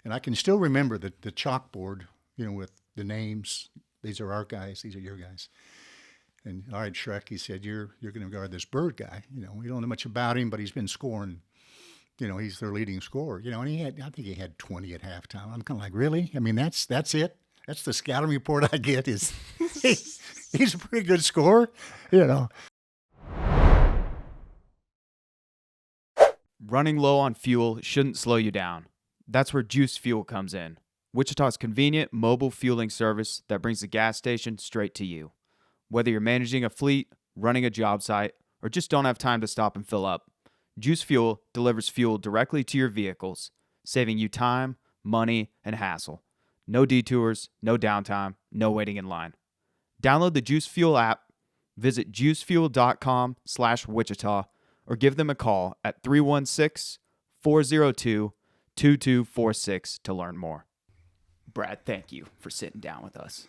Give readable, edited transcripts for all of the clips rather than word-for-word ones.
And I can still remember the chalkboard, with the names. These are our guys. These are your guys. And all right, Schreck, he said, you're going to guard this Bird guy. We don't know much about him, but he's been scoring. He's their leading scorer. And I think he had 20 at halftime. I'm kind of like, really? I mean, that's it. That's the scouting report I get. Is he's a pretty good scorer. Running low on fuel shouldn't slow you down. That's where Juice Fuel comes in. Wichita's convenient mobile fueling service that brings the gas station straight to you. Whether you're managing a fleet, running a job site, or just don't have time to stop and fill up, Juice Fuel delivers fuel directly to your vehicles, saving you time, money, and hassle. No detours, no downtime, no waiting in line. Download the Juice Fuel app, visit juicefuel.com/Wichita, or give them a call at 316-402-2246 to learn more. Brad, thank you for sitting down with us.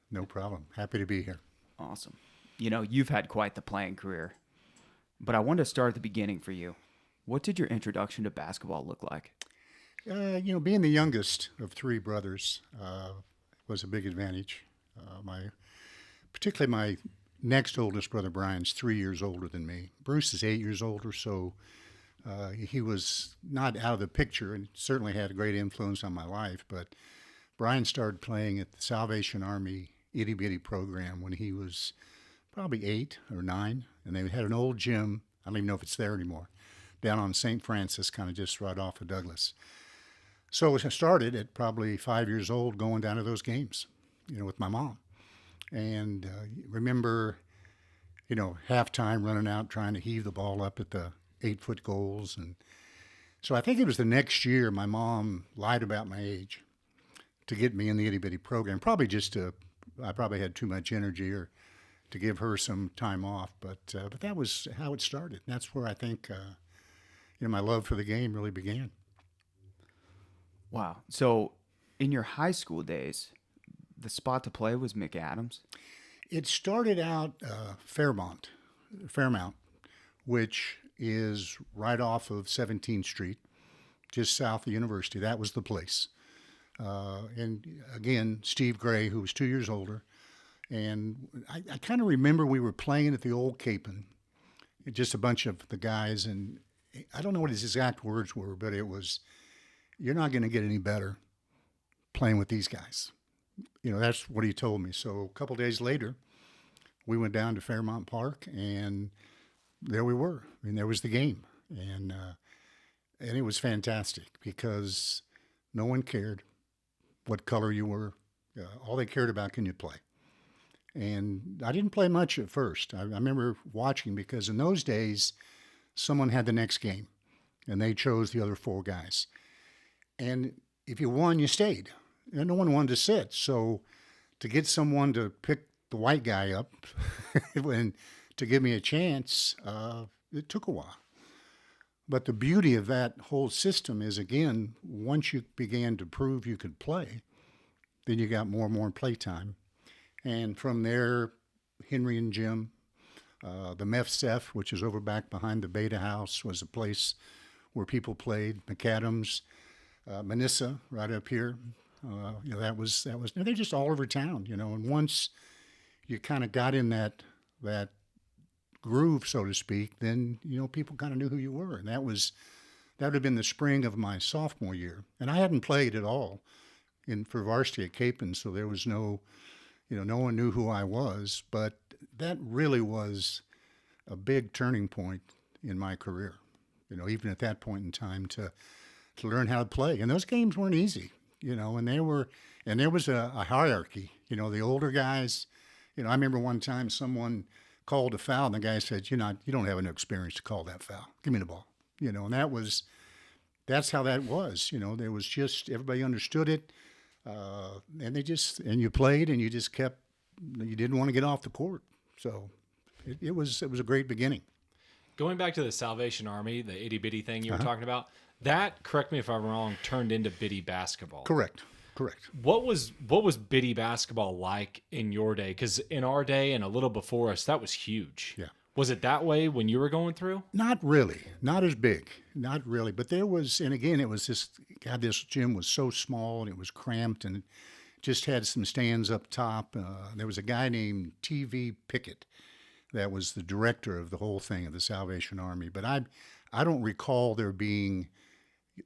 No problem. Happy to be here. Awesome. You've had quite the playing career, but I wanted to start at the beginning for you. What did your introduction to basketball look like? Being the youngest of three brothers was a big advantage. Particularly my next oldest brother, Brian's 3 years older than me. Bruce is 8 years older, so he was not out of the picture and certainly had a great influence on my life. But Brian started playing at the Salvation Army itty-bitty program when he was probably 8 or 9, and they had an old gym. I don't even know if it's there anymore, down on St. Francis, kind of just right off of Douglas. So I started at probably 5 years old going down to those games, with my mom. And remember, halftime running out trying to heave the ball up at the 8-foot goals. And so I think it was the next year my mom lied about my age to get me in the itty-bitty program, probably I probably had too much energy or to give her some time off. But that was how it started. That's where I think, my love for the game really began. Wow. So in your high school days, the spot to play was McAdams? It started out Fairmount, which is right off of 17th Street, just south of University. That was the place. And again, Steve Gray, who was 2 years older. And I kind of remember we were playing at the old Capon, just a bunch of the guys. And I don't know what his exact words were, but it was, you're not going to get any better playing with these guys. That's what he told me. So a couple days later, we went down to Fairmount Park, and there we were. I mean, there was the game. And it was fantastic because no one cared what color you were. All they cared about, can you play? And I didn't play much at first. I remember watching because in those days, someone had the next game, and they chose the other four guys. And if you won, you stayed. And no one wanted to sit. So to get someone to pick the white guy up and to give me a chance, it took a while. But the beauty of that whole system is, again, once you began to prove you could play, then you got more and more play time. And from there, Henry and Jim, the MEFSEF, which is over back behind the Beta House, was a place where people played. McAdams, Manissa, right up here. That was. They're just all over town, And once you kind of got in that groove, so to speak, then people kind of knew who you were, and that would have been the spring of my sophomore year, and I hadn't played at all for varsity at Capon, so there was no one knew who I was, but that really was a big turning point in my career, even at that point in time to learn how to play, and those games weren't easy. And there was a hierarchy, the older guys, I remember one time someone called a foul and the guy said, you don't have enough experience to call that foul. Give me the ball, and that's how that was, there was just, everybody understood it. And you played and you didn't want to get off the court. So it was a great beginning. Going back to the Salvation Army, the itty bitty thing you were talking about, that, correct me if I'm wrong, turned into bitty basketball. Correct. What was bitty basketball like in your day? Because in our day and a little before us, that was huge. Yeah. Was it that way when you were going through? Not really, not as big, not really. But there was, and again, it was just, God, this gym was so small and it was cramped and it just had some stands up top. There was a guy named TV Pickett that was the director of the whole thing of the Salvation Army. But I don't recall there being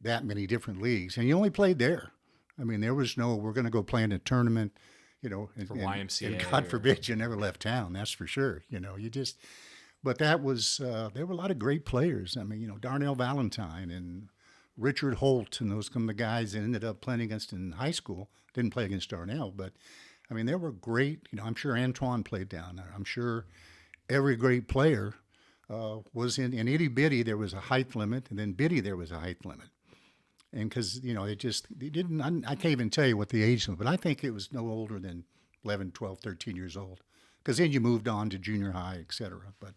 that many different leagues. And you only played there. I mean, there was no, we're going to go play in a tournament, you know, For YMCA and God or- forbid you never left town. That's for sure. You know, you just, but that was, there were a lot of great players. I mean, you know, Darnell Valentine and Richard Holt and those some of the guys that ended up playing against in high school. Didn't play against Darnell, but I mean, there were great, you know, I'm sure Antoine played down there. I'm sure every great player was in itty bitty, there was a height limit, and then bitty, there was a height limit. And because, you know, they didn't, I can't even tell you what the age was, but I think it was no older than 11, 12, 13 years old. Because then you moved on to junior high, et cetera. But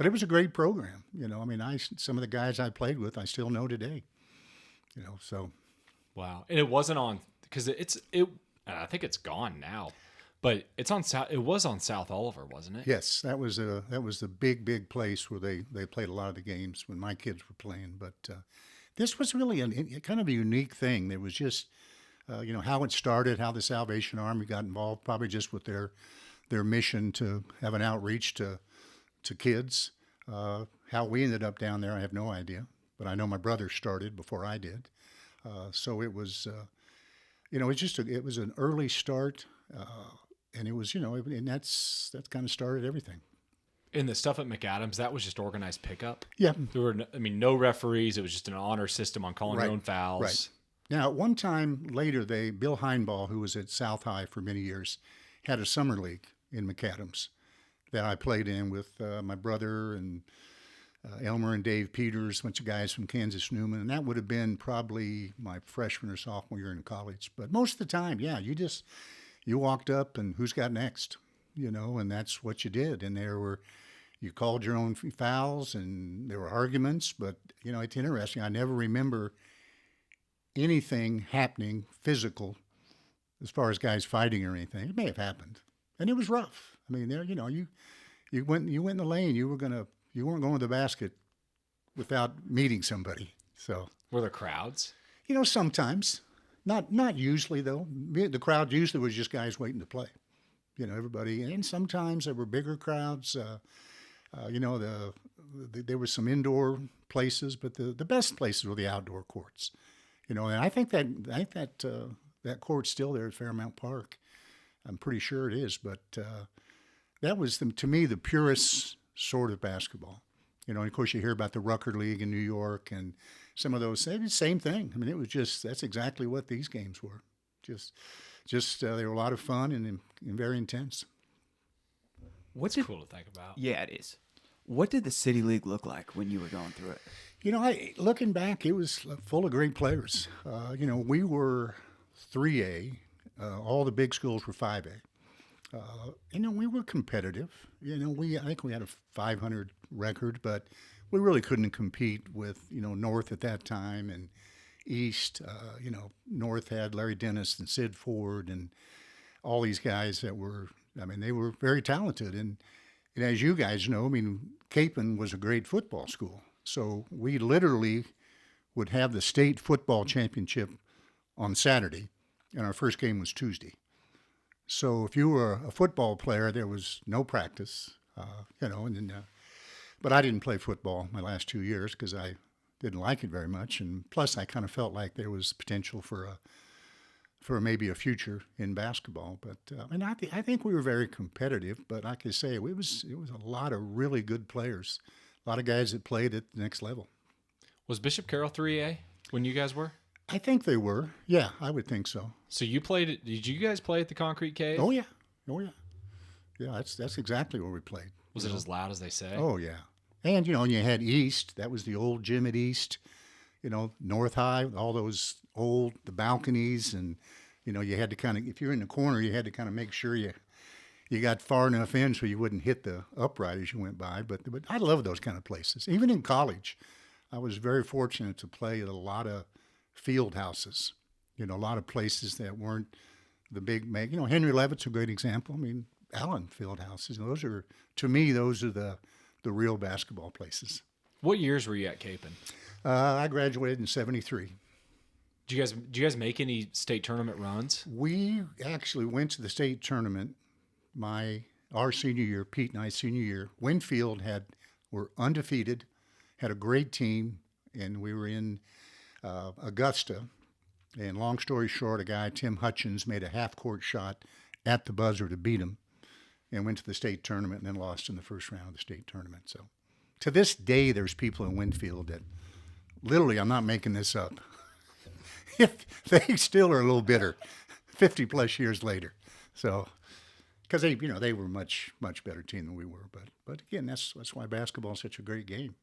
it was a great program. You know, I mean, some of the guys I played with, I still know today. You know, so. Wow. And it wasn't on, because I think it's gone now, but it's on South, it was on South Oliver, wasn't it? Yes, that was the big place where they played a lot of the games when my kids were playing. But this was really a kind of a unique thing. There was just, you know, how it started, how the Salvation Army got involved, probably just with their mission to have an outreach to kids. How we ended up down there, I have no idea. But I know my brother started before I did. So it was, you know, it was an early start. And it was, you know, and that's kind of started everything. And the stuff at McAdams, that was just organized pickup. Yeah. There were, no referees. It was just an honor system on calling your own fouls. Right. Now, at one time later, Bill Heinball, who was at South High for many years, had a summer league in McAdams that I played in with my brother and Elmer and Dave Peters, a bunch of guys from Kansas Newman, and that would have been probably my freshman or sophomore year in college. But most of the time, yeah, you walked up and who's got next, you know, and that's what you did. And you called your own fouls and there were arguments, but, you know, it's interesting. I never remember anything happening physical as far as guys fighting or anything. It may have happened. And it was rough. I mean, there, you know, you went in the lane, you weren't going to the basket without meeting somebody. So Were there crowds? you know, sometimes, not usually though. The crowd usually was just guys waiting to play. You know, everybody, and sometimes there were bigger crowds. You know, there were some indoor places, but the best places were the outdoor courts. You know, and I think that court's still there at Fairmount Park. I'm pretty sure it is, but that was to me the purest sort of basketball. You know, and of course you hear about the Rucker League in New York and some of those. It was the same thing. I mean, it was that's exactly what these games were. Just they were a lot of fun and very intense. What's Cool to think about. Yeah, it is. What did the City League look like when you were going through it? You know, looking back, it was full of great players. You know, we were 3A. All the big schools were 5A. You know, we were competitive. You know, I think we had a 500 record, but we really couldn't compete with, you know, North at that time and East. You know, North had Larry Dennis and Sid Ford and all these guys that were, I mean, they were very talented. And as you guys know, I mean, Capon was a great football school. So we literally would have the state football championship on Saturday, and our first game was Tuesday. So if you were a football player, there was no practice, you know. And then, but I didn't play football my last 2 years because I didn't like it very much, and plus I kind of felt like there was potential for maybe a future in basketball. But and I think we were very competitive. But like I say, it was a lot of really good players, a lot of guys that played at the next level. Was Bishop Carroll 3A when you guys were? I think they were. Yeah, I would think so. So you played. Did you guys play at the Concrete Cave? Oh yeah. Yeah, that's exactly where we played. Was it as loud as they say? Oh yeah. And you know, and you had East. That was the old gym at East. You know, North High, all those the balconies, and you know, you had to kind of, if you're in the corner, you had to kind of make sure you got far enough in so you wouldn't hit the upright as you went by. But I love those kind of places. Even in college, I was very fortunate to play at a lot of field houses. You know, a lot of places that weren't the big you know, Henry Leavitt's a great example. I mean, Allen field houses. Those are, to me, those are the the real basketball places. What years were you at Capon? I graduated in '73. Did you guys make any state tournament runs? We actually went to the state tournament our senior year, Pete and I senior year. Winfield were undefeated, had a great team, and we were in Augusta. And long story short, a guy, Tim Hutchins, made a half-court shot at the buzzer to beat him and went to the state tournament and then lost in the first round of the state tournament. So to this day, there's people in Winfield that literally, I'm not making this up, they still are a little bitter 50-plus years later. So because they were much, much better team than we were. But again, that's why basketball is such a great game.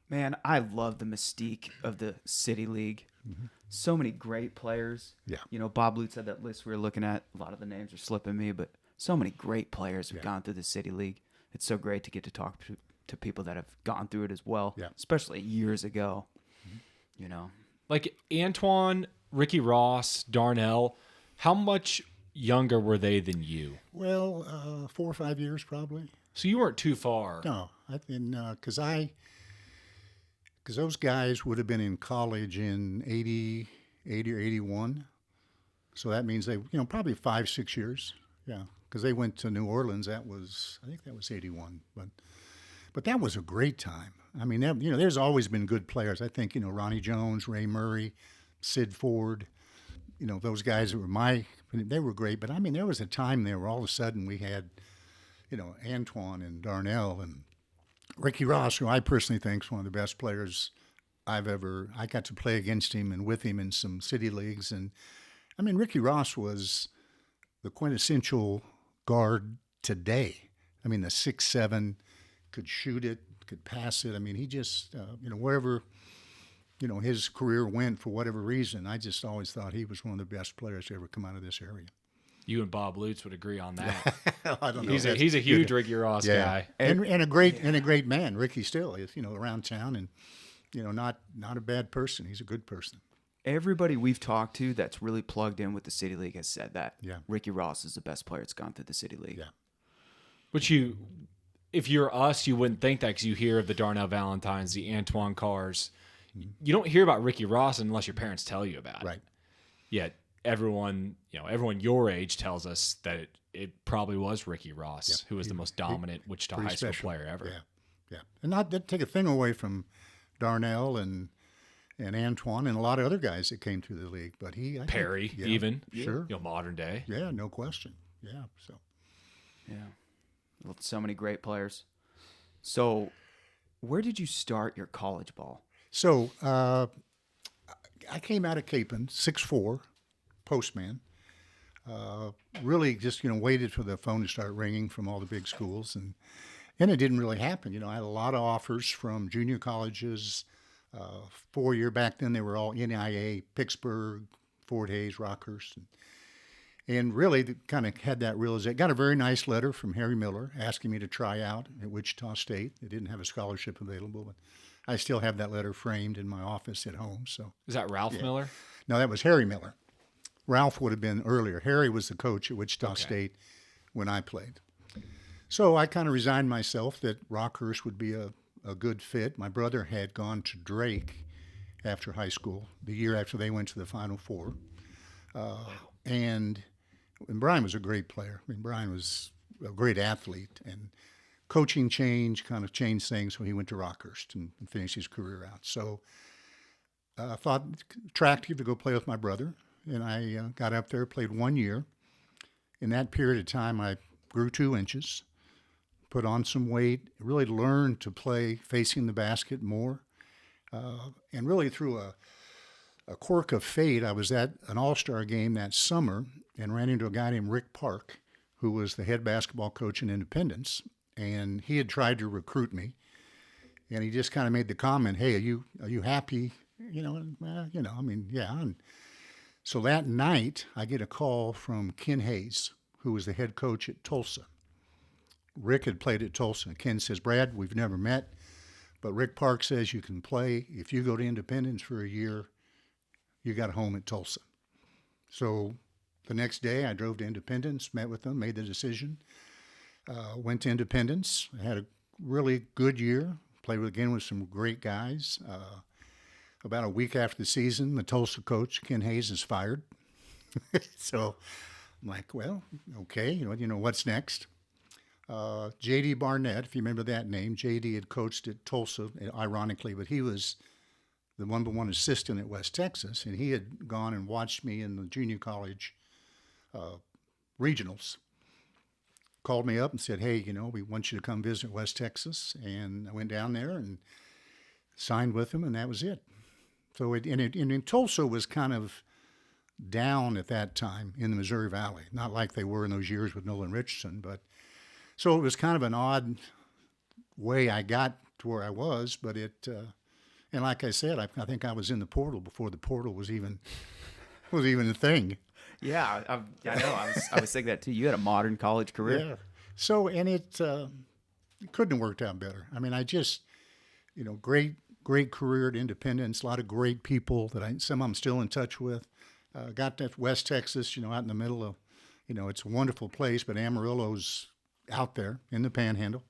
Man, I love the mystique of the City League. Mm-hmm. So many great players. Yeah. Bob Lutz had that list we were looking at. A lot of the names are slipping me, but so many great players have gone through the City League. It's so great to get to talk to people that have gone through it as well, especially years ago. Mm-hmm. Like Antoine, Ricky Ross, Darnell, how much younger were they than you? Well, 4 or 5 years probably. So you weren't too far. No, because those guys would have been in college in 80 or 81. So that means they, probably 5, 6 years. Yeah, because they went to New Orleans. I think that was 81. But that was a great time. I mean, there's always been good players. I think, Ronnie Jones, Ray Murray, Sid Ford, those guys that were they were great. But, I mean, there was a time there where all of a sudden we had, Antoine and Darnell and Ricky Ross, who I personally think is one of the best players I got to play against him and with him in some city leagues. And, I mean, Ricky Ross was the quintessential guard today. I mean, the 6'7", could shoot it, could pass it. I mean, he just, wherever, his career went for whatever reason, I just always thought he was one of the best players to ever come out of this area. You and Bob Lutz would agree on that. I don't know. He's a huge Ricky Ross guy, and a great man. Ricky still is, around town, and not a bad person. He's a good person. Everybody we've talked to that's really plugged in with the City League has said that. Yeah. Ricky Ross is the best player that's gone through the City League. Yeah. But if you're us, you wouldn't think that because you hear of the Darnell Valentines, the Antoine Cars. You don't hear about Ricky Ross unless your parents tell you about it. Right. Yet everyone your age tells us that it probably was Ricky Ross who was the most dominant Wichita high school player ever. Yeah. And not to take a thing away from Darnell and Antoine and a lot of other guys that came through the league, but Perry, sure, modern day. Yeah, no question. Yeah, so so many great players. So, where did you start your college ball? So, I came out of Capon, 6'4", postman. Really just, waited for the phone to start ringing from all the big schools, and it didn't really happen. I had a lot of offers from junior colleges. 4-year back then, they were all NIA, Pittsburgh, Fort Hays, Rockhurst, and really kind of had that realization. Got a very nice letter from Harry Miller asking me to try out at Wichita State. They didn't have a scholarship available, but I still have that letter framed in my office at home. So is that Ralph Miller? No, that was Harry Miller. Ralph would have been earlier. Harry was the coach at Wichita State when I played. So I kind of resigned myself that Rockhurst would be a good fit. My brother had gone to Drake after high school, the year after they went to the Final Four. And Brian was a great player. I mean, Brian was a great athlete, and coaching kind of changed things, so he went to Rockhurst and finished his career out. So I thought attractive to go play with my brother, and I got up there, played 1 year. In that period of time, I grew 2 inches, put on some weight, really learned to play facing the basket more, and really through a quirk of fate, I was at an all-star game that summer and ran into a guy named Rick Park, who was the head basketball coach in Independence, and he had tried to recruit me, and he just kind of made the comment, "Hey, are you happy?" Yeah. And so that night, I get a call from Ken Hayes, who was the head coach at Tulsa. Rick had played at Tulsa, and Ken says, "Brad, we've never met, but Rick Park says you can play. If you go to Independence for a year, you got a home at Tulsa." So the next day, I drove to Independence, met with them, made the decision, went to Independence. I had a really good year. Played again with some great guys. About a week after the season, the Tulsa coach, Ken Hayes, is fired. So I'm like, well, okay, what's next? J.D. Barnett, if you remember that name, J.D. had coached at Tulsa, ironically, but he was the number one assistant at West Texas, and he had gone and watched me in the junior college regionals. Called me up and said, hey, we want you to come visit West Texas. And I went down there and signed with him, and that was it. So in Tulsa was kind of down at that time in the Missouri Valley, not like they were in those years with Nolan Richardson. But so it was kind of an odd way I got to where I was. But and like I said, I think I was in the portal before the portal was even a thing. Yeah, I know. I was thinking that too. You had a modern college career. Yeah. So, and it couldn't have worked out better. I mean, I just, great career at Independence, a lot of great people that some I'm still in touch with. Got to West Texas, out in the middle of, it's a wonderful place, but Amarillo's out there in the Panhandle.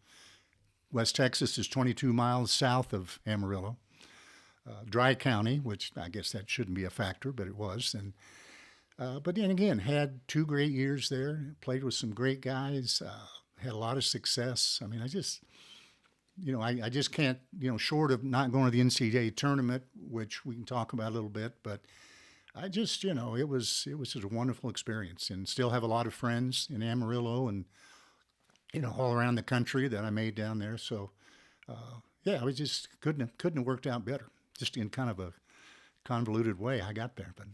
West Texas is 22 miles south of Amarillo. Dry County, which I guess that shouldn't be a factor, but it was. But then again, had 2 great years there, played with some great guys, had a lot of success. I mean, I just can't, short of not going to the NCAA tournament, which we can talk about a little bit, but I just, it was just a wonderful experience, and still have a lot of friends in Amarillo and, all around the country that I made down there. So, I was just couldn't have worked out better, just in kind of a convoluted way I got there, but.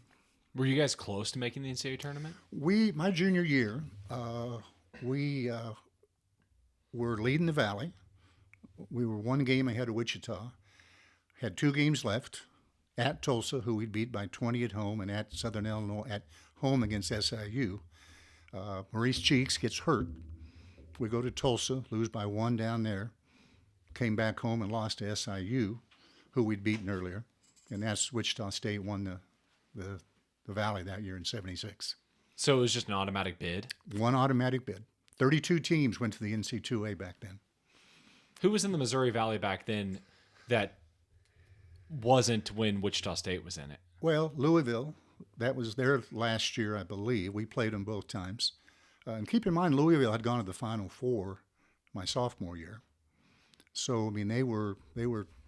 Were you guys close to making the NCAA tournament? My junior year, we were leading the Valley. We were 1 game ahead of Wichita. Had 2 games left at Tulsa, who we'd beat by 20 at home, and at Southern Illinois at home against SIU. Maurice Cheeks gets hurt. We go to Tulsa, lose by 1 down there. Came back home and lost to SIU, who we'd beaten earlier, and that's Wichita State won the Valley that year in '76. So it was just an automatic bid? 1 automatic bid. 32 teams went to the NC2A back then. Who was in the Missouri Valley back then that wasn't when Wichita State was in it? Well, Louisville, that was their last year, I believe. We played them both times. And keep in mind, Louisville had gone to the Final Four my sophomore year. So, I mean, they were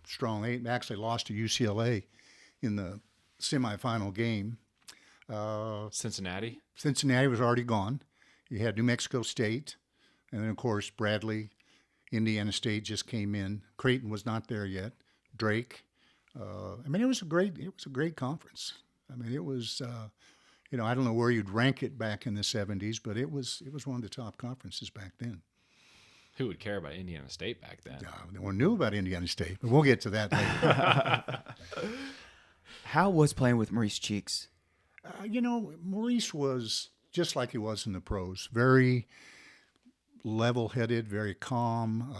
strong. They actually lost to UCLA in the semifinal game. Cincinnati was already gone. You had New Mexico State, and then of course Bradley, Indiana State just came in. Creighton was not there yet. Drake. I mean, it was a great conference. I mean, it was, I don't know where you'd rank it back in the '70s, but it was one of the top conferences back then. Who would care about Indiana State back then? No one knew about Indiana State, but we'll get to that later. How was playing with Maurice Cheeks? Maurice was just like he was in the pros, very level-headed, very calm,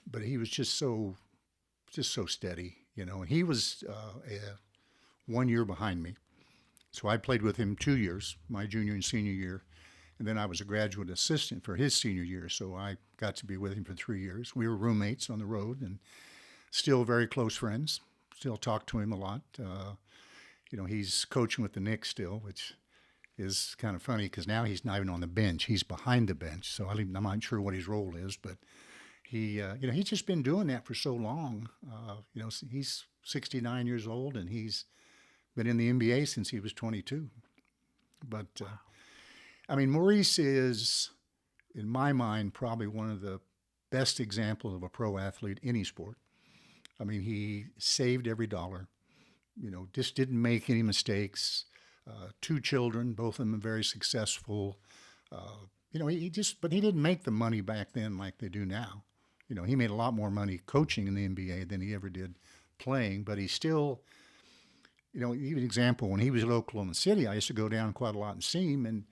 but he was just so steady, And he was 1 year behind me, so I played with him 2 years, my junior and senior year, and then I was a graduate assistant for his senior year, so I got to be with him for 3 years. We were roommates on the road, and still very close friends. Still talk to him a lot. He's coaching with the Knicks still, which is kind of funny because now he's not even on the bench. He's behind the bench, so I'm not sure what his role is. But he's just been doing that for so long. He's 69 years old, and he's been in the NBA since he was 22. But, Maurice is, in my mind, probably one of the best examples of a pro athlete in any sport. He saved every dollar. Just didn't make any mistakes. 2 children, both of them very successful. But he didn't make the money back then like they do now. He made a lot more money coaching in the NBA than he ever did playing, but he still, even example, when he was at Oklahoma City, I used to go down quite a lot and see him, and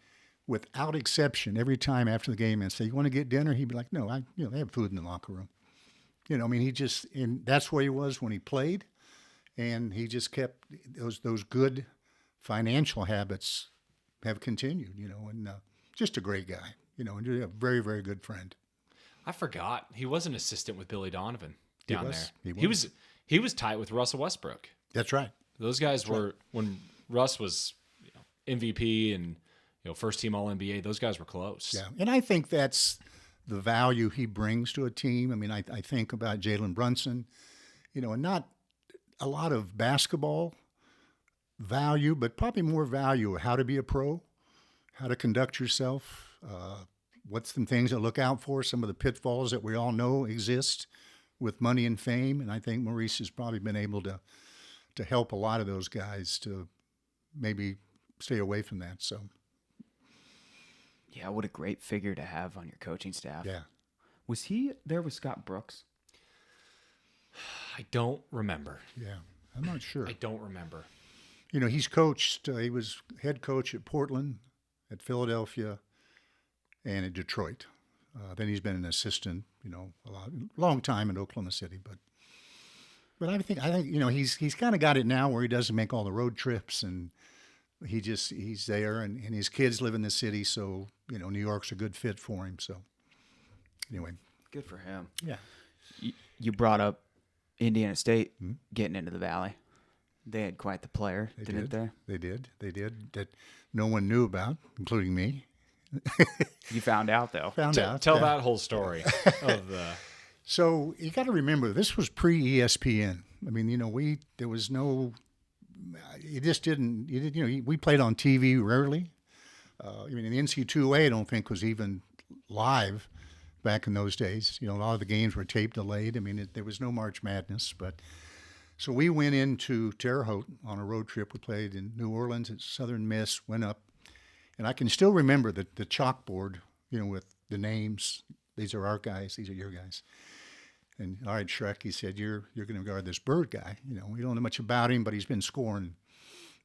without exception, every time after the game, I'd say, "You want to get dinner?" He'd be like, "No, they have food in the locker room." And that's where he was when he played. And he just kept those good financial habits have continued, and just a great guy, and a very, very good friend. I forgot he was an assistant with Billy Donovan down was. there. He was. He was tight with Russell Westbrook. That's right. Those guys were when Russ was MVP and first team All NBA. Those guys were close. Yeah, and I think that's the value he brings to a team. I mean, I think about Jalen Brunson, and not a lot of basketball value, but probably more value how to be a pro, how to conduct yourself, what's some things to look out for, some of the pitfalls that we all know exist with money and fame. And I think Maurice has probably been able to help a lot of those guys to maybe stay away from that. So, Yeah, what a great figure to have on your coaching staff. yeah. Was he there with Scott Brooks? I don't remember. Yeah, I'm not sure. I don't remember. He's coached, he was head coach at Portland, at Philadelphia, and at Detroit. Then he's been an assistant, long time in Oklahoma City. But I think he's kind of got it now where he doesn't make all the road trips, and he's there, and his kids live in the city, so New York's a good fit for him. So anyway, Good for him. yeah, You brought up Indiana State getting into the Valley. They had quite the player, they didn't they? They did that no one knew about, including me. You found out, though. Found out. Tell yeah. that whole story of the. So you got to remember, this was pre-ESPN. I mean, there was no. You just didn't. We played on TV rarely. The NC2A I don't think was even live back in those days. A lot of the games were tape delayed. There was no March Madness, but so we went into Terre Haute on a road trip. We played in New Orleans at Southern Miss. Went up, and I can still remember the chalkboard. With the names. These are our guys. These are your guys. And all right, Schreck, he said, you're going to guard this Bird guy. We don't know much about him, but he's been scoring.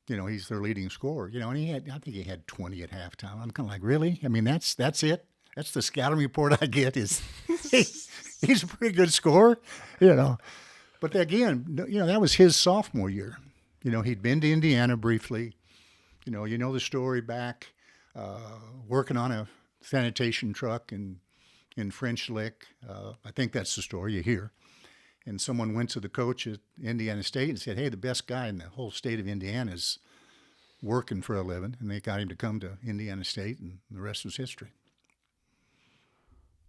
He's their leading scorer. And I think he had 20 at halftime. I'm kind of like, really? That's it. That's the scouting report I get. Is he's a pretty good scorer, But again, that was his sophomore year. He'd been to Indiana briefly. The story back, working on a sanitation truck in French Lick. I think that's the story you hear. And someone went to the coach at Indiana State and said, hey, the best guy in the whole state of Indiana is working for a living. And they got him to come to Indiana State, and the rest was history.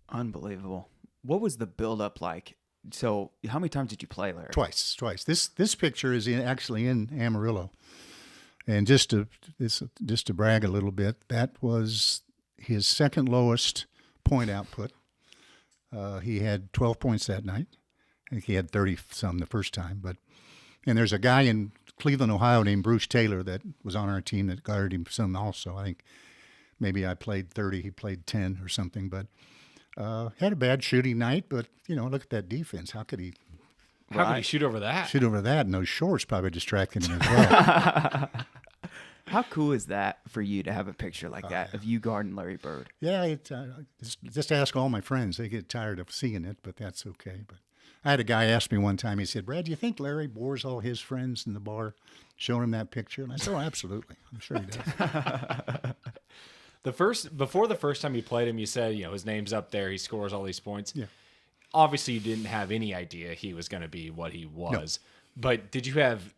Unbelievable. What was the build-up like? So how many times did you play, Larry? Twice. This picture is actually in Amarillo. And just to brag a little bit, that was his second lowest point output. He had 12 points that night. I think he had 30-some the first time. And there's a guy in Cleveland, Ohio named Bruce Taylor that was on our team that guarded him some also. I think maybe I played 30, he played 10 or something. But had a bad shooting night. But, look at that defense. How could he How could he shoot over that? shoot over that? And those shorts probably distracted him as well. How cool is that for you to have a picture like that of you guarding Larry Bird? Yeah, just ask all my friends. They get tired of seeing it, but that's okay. But I had a guy ask me one time, he said, Brad, do you think Larry bores all his friends in the bar showing him that picture? And I said, oh, absolutely. I'm sure he does. Before the first time you played him, you said, his name's up there. He scores all these points. Yeah. Obviously, you didn't have any idea he was going to be what he was. No. But did you have,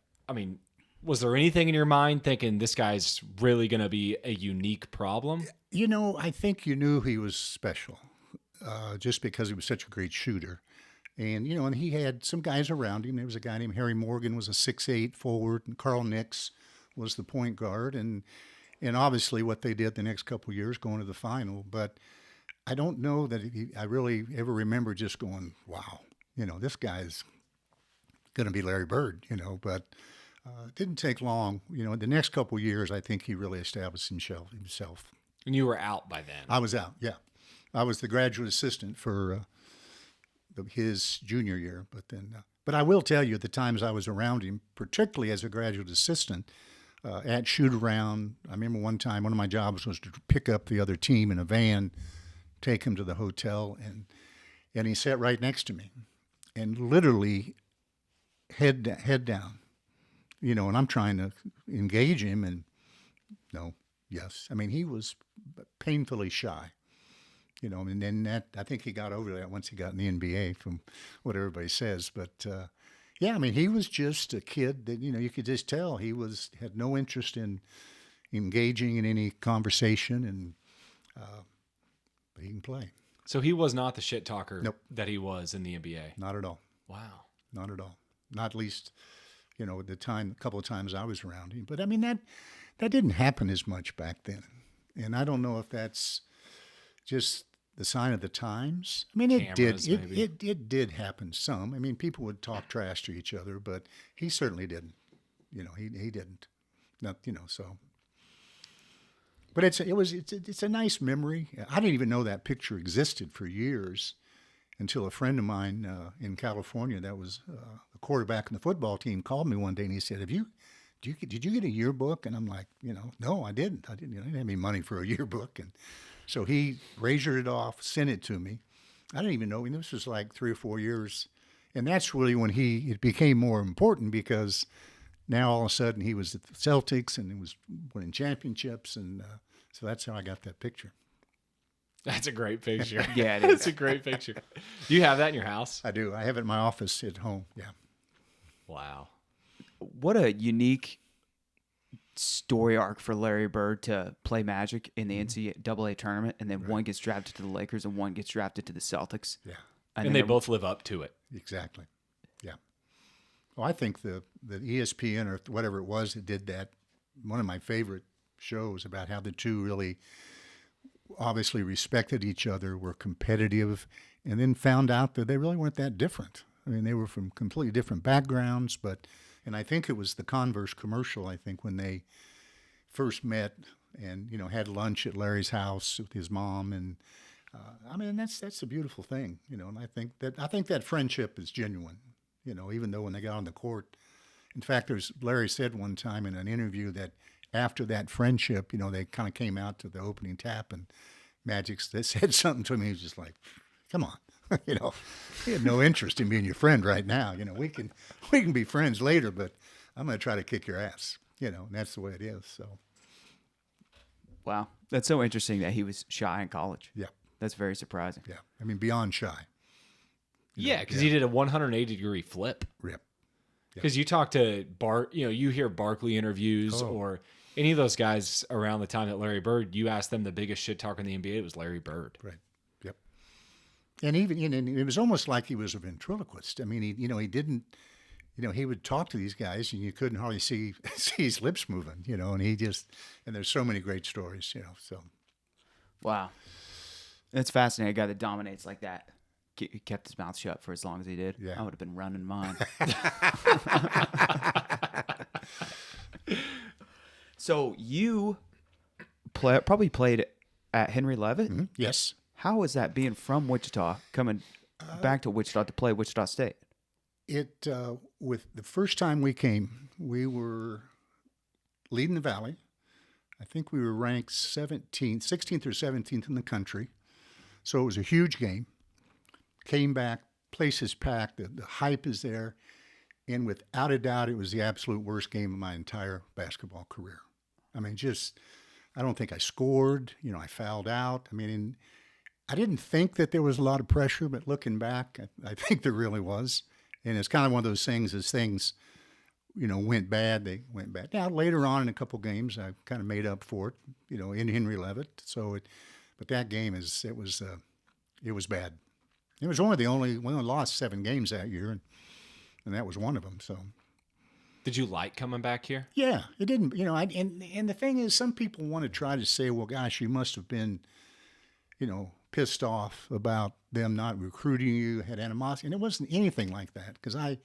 was there anything in your mind thinking this guy's really going to be a unique problem? I think you knew he was special just because he was such a great shooter. And, and he had some guys around him. There was a guy named Harry Morgan, was a 6'8" forward, and Carl Nix was the point guard. And obviously what they did the next couple of years going to the final. But I don't know that I really ever remember just going, wow, this guy's going to be Larry Bird, but it didn't take long. The next couple of years, I think he really established himself. And you were out by then. I was out, yeah. I was the graduate assistant for his junior year. But I will tell you, the times I was around him, particularly as a graduate assistant, at shoot-around, I remember one time, one of my jobs was to pick up the other team in a van, take him to the hotel, and he sat right next to me. And literally, head down. And I'm trying to engage him, and no, yes. He was painfully shy. And then that, I think he got over that once he got in the NBA from what everybody says. But yeah, I mean, he was just a kid that, you could just tell had no interest in engaging in any conversation, and but he can play. So he was not the shit talker Nope. that he was in the NBA. Not at all. Wow. Not at all. Not at least, the couple of times I was around him. But I mean, that didn't happen as much back then. And I don't know if that's just the sign of the times. I mean, Cameras, maybe. it did happen some. I mean, people would talk trash to each other, but he certainly didn't. He didn't. Not, so. But it's a nice memory. I didn't even know that picture existed for years until a friend of mine in California, that was a quarterback in the football team, called me one day and he said, did you get a yearbook? And I'm like, no, I didn't. I didn't have any money for a yearbook. And so he razored it off, sent it to me. I didn't even know. This was like 3 or 4 years. And that's really when it became more important, because now all of a sudden he was at the Celtics and he was winning championships. And so that's how I got that picture. That's a great picture. Yeah, it is. It's a great picture. Do you have that in your house? I do. I have it in my office at home. Yeah. Wow. What a unique story arc for Larry Bird to play Magic in the NCAA tournament, and then one gets drafted to the Lakers and one gets drafted to the Celtics. Yeah. And they both live up to it. Exactly. Yeah. Well, I think the ESPN or whatever it was that did that, one of my favorite shows about how the two really obviously respected each other, were competitive, and then found out that they really weren't that different. I mean, they were from completely different backgrounds, and I think it was the Converse commercial, I think, when they first met and, had lunch at Larry's house with his mom. And I mean, that's a beautiful thing, and I think that friendship is genuine, even though when they got on the court. In fact, Larry said one time in an interview that after that friendship, they kind of came out to the opening tap, and Magic said something to me. He was just like, come on. He had no interest in being your friend right now. We can be friends later, but I'm going to try to kick your ass, and that's the way it is. So. Wow. That's so interesting that he was shy in college. Yeah. That's very surprising. Yeah. I mean, beyond shy. Yeah, because he did a 180-degree flip. Rip. Because you talk to you hear Barkley interviews or any of those guys around the time that Larry Bird, you ask them the biggest shit talker in the NBA, it was Larry Bird. Right. Yep. And even, it was almost like he was a ventriloquist. I mean, he didn't, he would talk to these guys and you couldn't hardly see his lips moving, and there's so many great stories, so. Wow. That's fascinating. A guy that dominates like that. He kept his mouth shut for as long as he did. Yeah. I would have been running mine. So you probably played at Henry Leavitt? Mm-hmm. Yes. How was that being from Wichita, coming back to Wichita to play Wichita State? With the first time we came, we were leading the Valley. I think we were ranked 16th or 17th in the country. So it was a huge game. Came back, place is packed, the hype is there, and without a doubt, it was the absolute worst game of my entire basketball career. I mean, I don't think I scored. I fouled out. I mean, and I didn't think that there was a lot of pressure, but looking back, I think there really was. And it's kind of one of those things, as things, went bad, they went bad. Now, later on in a couple games, I kind of made up for it, in Henry Leavitt. But that game it was bad. It was we only lost 7 games that year, and that was one of them. So, did you like coming back here? Yeah, it didn't. And the thing is, some people want to try to say, well, gosh, you must have been, pissed off about them not recruiting you, had animosity, and it wasn't anything like that, because I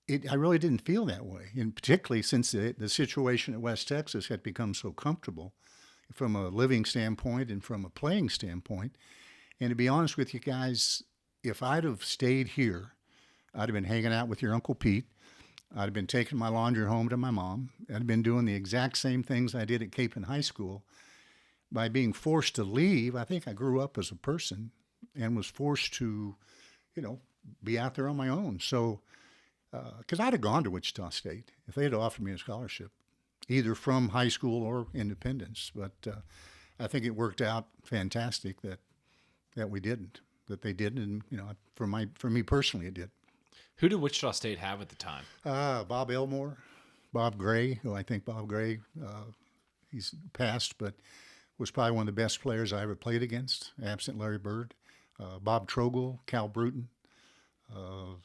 really didn't feel that way, and particularly since the situation at West Texas had become so comfortable from a living standpoint and from a playing standpoint. And to be honest with you guys, if I'd have stayed here, I'd have been hanging out with your Uncle Pete. I'd have been taking my laundry home to my mom. I'd have been doing the exact same things I did at Cape and High School. By being forced to leave, I think I grew up as a person and was forced to, be out there on my own. So, because I'd have gone to Wichita State if they had offered me a scholarship, either from high school or Independence. But I think it worked out fantastic that that we didn't, that they didn't, and for me personally, it did. Who did Wichita State have at the time? Bob Elmore, Bob Gray, who I think Bob Gray, he's passed, but was probably one of the best players I ever played against, absent Larry Bird. Bob Trogel, Cal Bruton.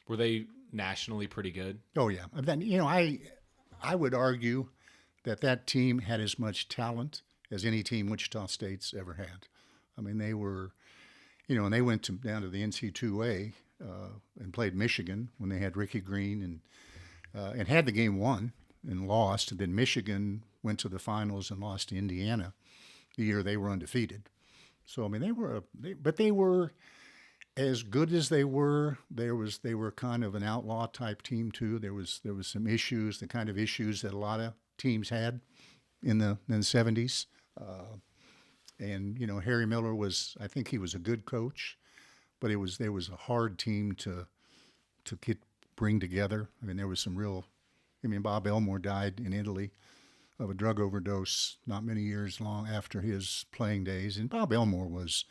Were they nationally pretty good? Oh yeah, and then I would argue that team had as much talent as any team Wichita State's ever had. I mean, they were, and they went down to the NC2A and played Michigan when they had Ricky Green and had the game won and lost. And then Michigan went to the finals and lost to Indiana the year they were undefeated. So I mean, they were as good as they were. They were kind of an outlaw type team too. There was some issues, the kind of issues that a lot of teams had in the 70s. And Harry Miller I think he was a good coach, but there was a hard team to bring together. I mean, there was some Bob Elmore died in Italy of a drug overdose not many years long after his playing days. And Bob Elmore was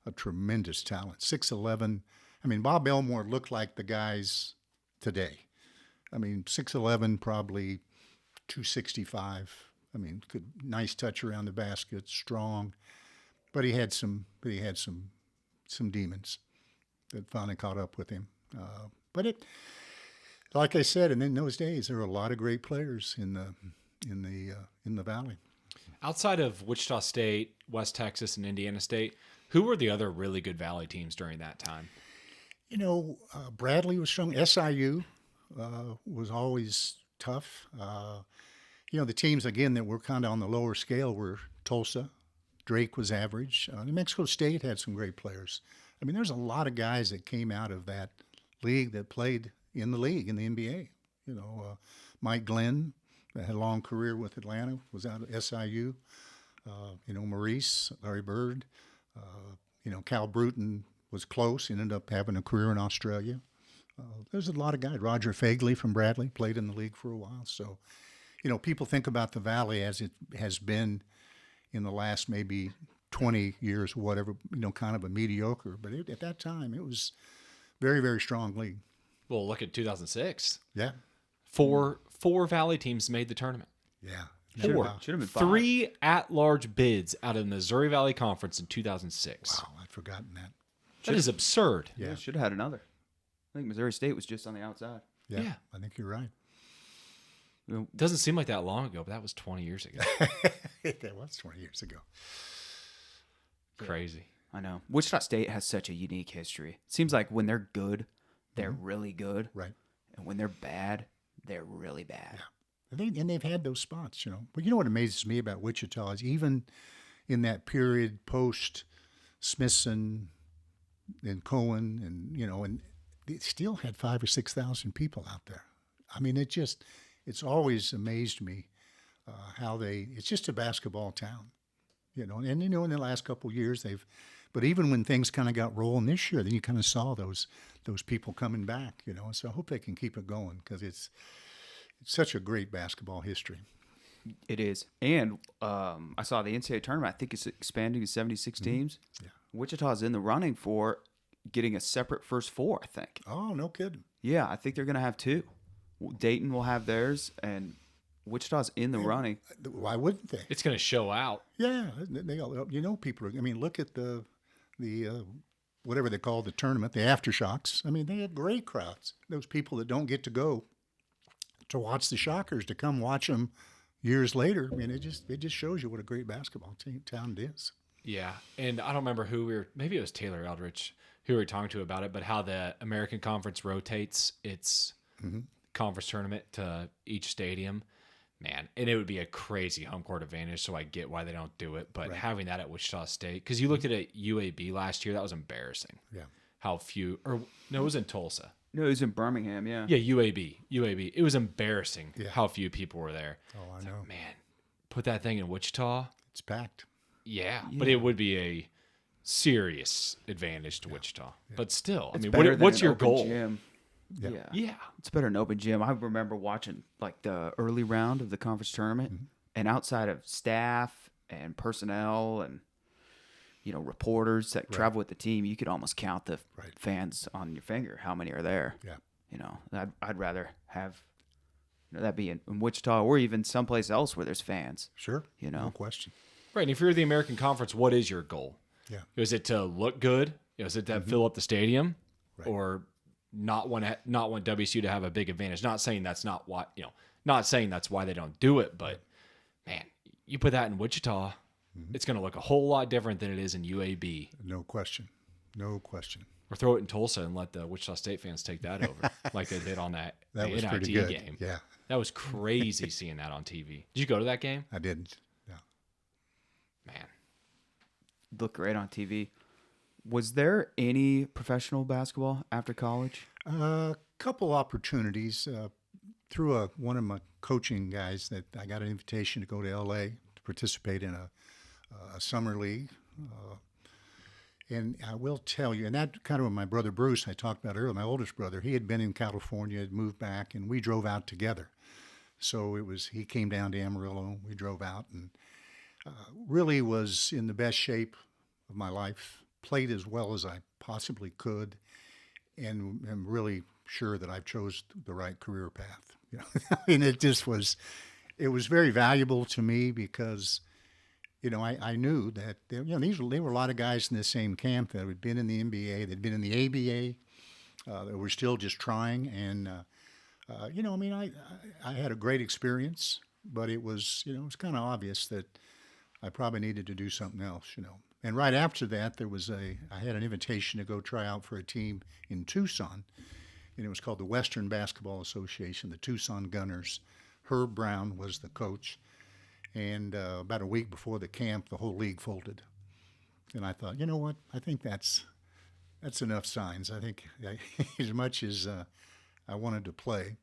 a tremendous talent, 6'11". I mean, Bob Elmore looked like the guys today. I mean, 6'11", probably 265. I mean, nice touch around the basket, strong, but he had some demons that finally caught up with him. But like I said, and in those days there were a lot of great players in the Valley. Outside of Wichita State, West Texas, and Indiana State, who were the other really good Valley teams during that time? Bradley was strong. SIU was always tough. The teams, again, that were kind of on the lower scale were Tulsa. Drake was average. New Mexico State had some great players. I mean, there's a lot of guys that came out of that league that played in the league, in the NBA. Mike Glenn, that had a long career with Atlanta, was out at SIU. Maurice, Larry Bird. Cal Bruton was close, ended up having a career in Australia. There's a lot of guys. Roger Fagley from Bradley played in the league for a while. So, people think about the Valley as it has been in the last maybe 20 years, whatever, kind of a mediocre. But at that time, it was very, very strong league. Well, look at 2006. Yeah. Four Valley teams made the tournament. Yeah. Four. Wow. Should have been 5. 3 at-large bids out of the Missouri Valley Conference in 2006. Wow, I'd forgotten that. That is absurd. Yeah. Should have had another. I think Missouri State was just on the outside. Yeah. I think you're right. Doesn't seem like that long ago, but that was 20 years ago. That was 20 years ago. Crazy. I know. Wichita State has such a unique history. It seems like when they're good, they're really good. Right. And when they're bad, they're really bad. Yeah. And they've had those spots, But what amazes me about Wichita is even in that period post Smithson and Cohen and they still had 5,000 or 6,000 people out there. I mean, it's always amazed me how it's just a basketball town, and in the last couple of years but even when things kind of got rolling this year, then you kind of saw those people coming back, so I hope they can keep it going because it's such a great basketball history. It is. And I saw the NCAA tournament. I think it's expanding to 76 teams. Yeah. Wichita's in the running for getting a separate first 4, I think. Oh, no kidding. Yeah, I think they're going to have 2. Dayton will have theirs, and Wichita's in the running. Why wouldn't they? It's going to show out. Yeah, people. Look at the whatever they call the tournament, the aftershocks. I mean, they had great crowds. Those people that don't get to go to watch the Shockers to come watch them years later. I mean, it just shows you what a great basketball town it is. Yeah, and I don't remember maybe it was Taylor Eldridge who we were talking to about it, but how the American Conference rotates its conference tournament to each stadium, man, and it would be a crazy home court advantage, so I get why they don't do it, but having that at Wichita State, because you looked at it at UAB last year, that was embarrassing. Yeah. How few, or no, it was in Tulsa. No, it was in Birmingham, yeah. Yeah, UAB. It was embarrassing how few people were there. Oh, I know. Like, man, put that thing in Wichita. It's packed. Yeah, but it would be a serious advantage to Wichita. Yeah. But still, It's I better mean, than what's an your open goal? Gym. Yeah. It's better than an open gym. I remember watching like the early round of the conference tournament, and outside of staff and personnel and reporters that travel with the team, you could almost count the Right. fans on your finger, how many are there. Yeah. I'd rather have that be in Wichita or even someplace else where there's fans. Sure. You know? No question. Right. And if you're the American Conference, what is your goal? Yeah. Is it to look good? Is it to fill up the stadium, Right. or not want WSU to have a big advantage? Not saying that's not why not saying that's why they don't do it, but man, you put that in Wichita, it's going to look a whole lot different than it is in UAB. No question. No question. Or throw it in Tulsa and let the Wichita State fans take that over, like they did on that That was NIT pretty good. game. Yeah, That was crazy seeing that on TV. Did you go to that game? I didn't. Yeah. Man, Look great on TV. Was there any professional basketball after college? A couple opportunities through one of my coaching guys that I got an invitation to go to L.A. to participate in a summer league. And I will tell you, and that kind of my brother Bruce I talked about earlier, my oldest brother, he had been in California, had moved back, and we drove out together. So he came down to Amarillo, we drove out, and really was in the best shape of my life, played as well as I possibly could, and am really sure that I've chose the right career path. I mean, it was very valuable to me because I knew that there were a lot of guys in the same camp that had been in the NBA, they'd been in the ABA, that were still just trying. And, I had a great experience, but it was kind of obvious that I probably needed to do something else, And right after that, I had an invitation to go try out for a team in Tucson, and it was called the Western Basketball Association, the Tucson Gunners. Herb Brown was the coach. And about a week before the camp, the whole league folded. And I thought, you know what? I think that's enough signs. I think as much as I wanted to play,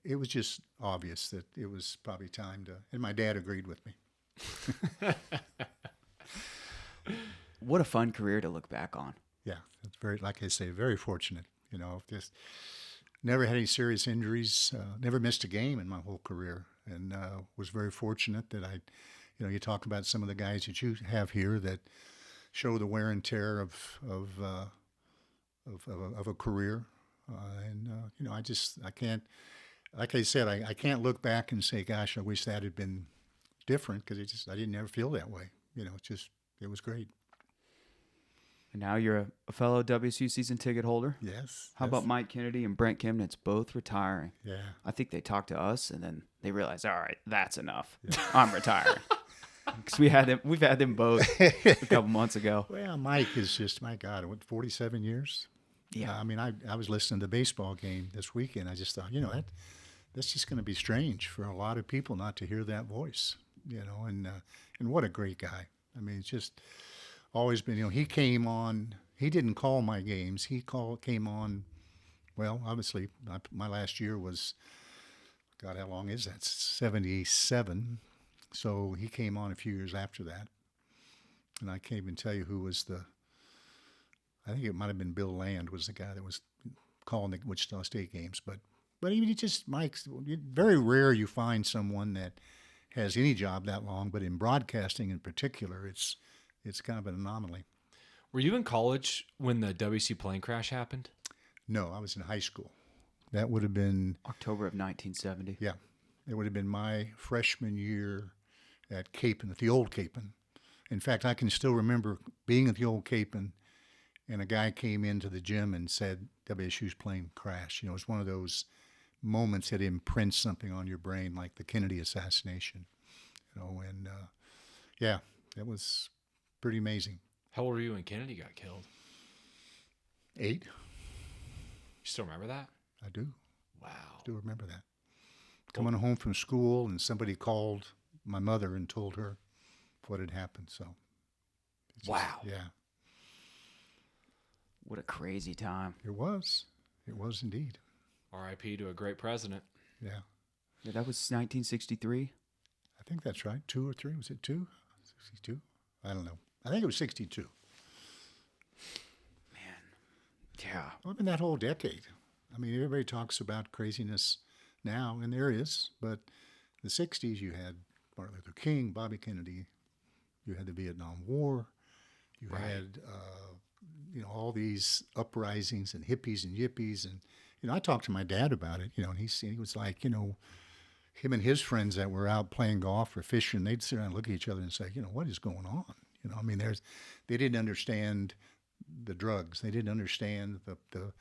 it was just obvious that it was probably time to. And my dad agreed with me. What a fun career to look back on. Yeah, it's very, like I say, very fortunate. Just never had any serious injuries. Never missed a game in my whole career. And was very fortunate that you talk about some of the guys that you have here that show the wear and tear of a career, I can't, like I said, I can't look back and say, gosh, I wish that had been different because I didn't ever feel that way. It was great. And now you're a fellow WSU season ticket holder. Yes. How about Mike Kennedy and Brent Kimnitz both retiring? Yeah. I think they talked to us and then they realized, all right, that's enough. Yeah. I'm retiring. Because we've had them both a couple months ago. Well, Mike is just, my God, 47 years? Yeah. I mean, I was listening to the baseball game this weekend. I just thought, that's just going to be strange for a lot of people not to hear that voice, and what a great guy. I mean, it's just always been, he came on, he didn't call my games. He came on, well, obviously, my last year was, God, how long is that? 77. So he came on a few years after that. And I can't even tell you who was I think it might have been Bill Land was the guy that was calling the Wichita State games. But even Mike's, very rare you find someone that has any job that long, but in broadcasting in particular, it's kind of an anomaly. Were you in college when the WC plane crash happened? No, I was in high school. That would have been October of 1970. Yeah, it would have been my freshman year at Capon, at the old Capon. In fact, I can still remember being at the old Capon, and a guy came into the gym and said, WSU's plane crashed. It was one of those moments that imprints something on your brain, like the Kennedy assassination. Yeah, that was pretty amazing. How old were you when Kennedy got killed? 8. You still remember that? I do. Wow. Still remember that. Coming home from school, and somebody called my mother and told her what had happened. So, wow. Yeah. What a crazy time. It was. It was indeed. R.I.P. to a great president. Yeah. Yeah, that was 1963. I think that's right. 2 or 3. Was it 2? 62? I don't know. I think it was 62. Man. Yeah. Well, I mean, that whole decade. I mean, everybody talks about craziness now, and there is, but the 60s, you had Martin Luther King, Bobby Kennedy, you had the Vietnam War, You Right. had, all these uprisings and hippies and yippies. And, I talked to my dad about it, and he was like, him and his friends that were out playing golf or fishing, they'd sit around and look at each other and say, what is going on? They didn't understand the drugs. They didn't understand the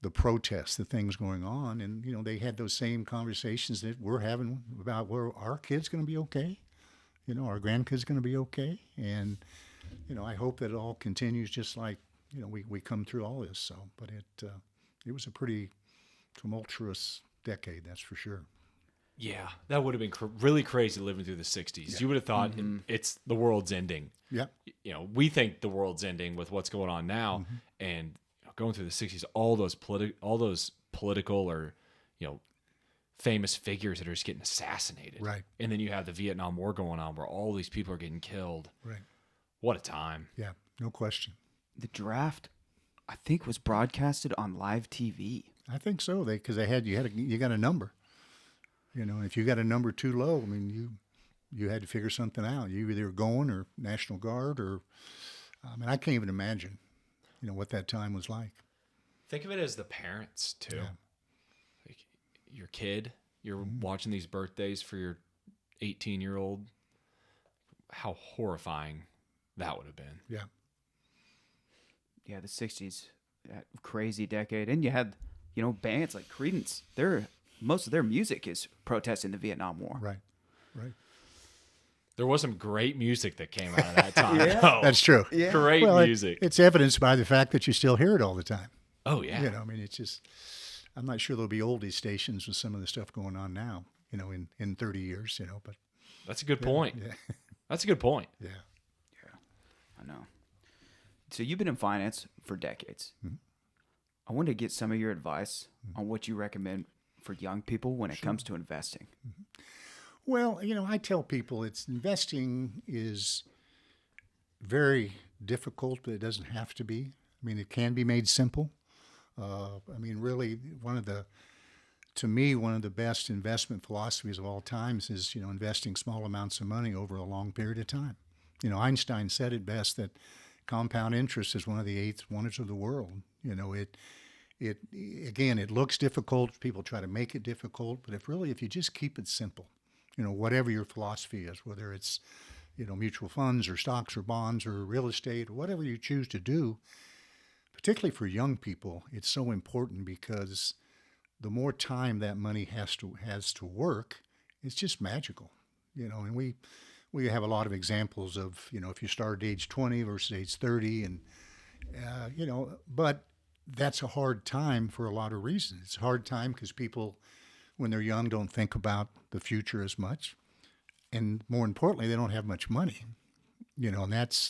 protests, the things going on. And, they had those same conversations that we're having about where our kid's going to be okay. Our grandkids going to be okay. And, I hope that it all continues just like, we come through all this. So, but it was a pretty tumultuous decade, that's for sure. Yeah, that would have been really crazy living through the 60s. You would have thought it's the world's ending. Yeah. We think the world's ending with what's going on now, and going through the 60s, all those political or famous figures that are just getting assassinated. Right. And then you have the Vietnam War going on where all these people are getting killed. Right. What a time. Yeah, no question. The draft, I think, was broadcasted on live TV. I think so. Because you got a number. If you got a number too low, you had to figure something out. You either going or National Guard or, I can't even imagine, what that time was like. Think of it as the parents too. Yeah. Like your kid, you're watching these birthdays for your 18-year-old. How horrifying that would have been. Yeah. Yeah, the 60s, that crazy decade. And you had, bands like Creedence. Most of their music is protesting the Vietnam War. Right. There was some great music that came out of that time. That's true. Yeah. Great music. It's evidenced by the fact that you still hear it all the time. Oh, yeah. It's just, I'm not sure there'll be oldies stations with some of the stuff going on now, in 30 years, but. That's a good point. Yeah. That's a good point. Yeah. I know. So you've been in finance for decades. I wanted to get some of your advice on what you recommend for young people when it comes to investing. Well, I tell people investing is very difficult, but it doesn't have to be. It can be made simple. Really, one of the best investment philosophies of all times is, investing small amounts of money over a long period of time. Einstein said it best that compound interest is one of the 8 wonders of the world. It looks difficult. People try to make it difficult, but if you just keep it simple, whatever your philosophy is, whether it's, mutual funds or stocks or bonds or real estate or whatever you choose to do, particularly for young people, it's so important because the more time that money has to work, it's just magical, and we have a lot of examples of, if you start at age 20 versus age 30 and, but that's a hard time for a lot of reasons. It's a hard time because people, when they're young, don't think about the future as much. And more importantly, they don't have much money, and that's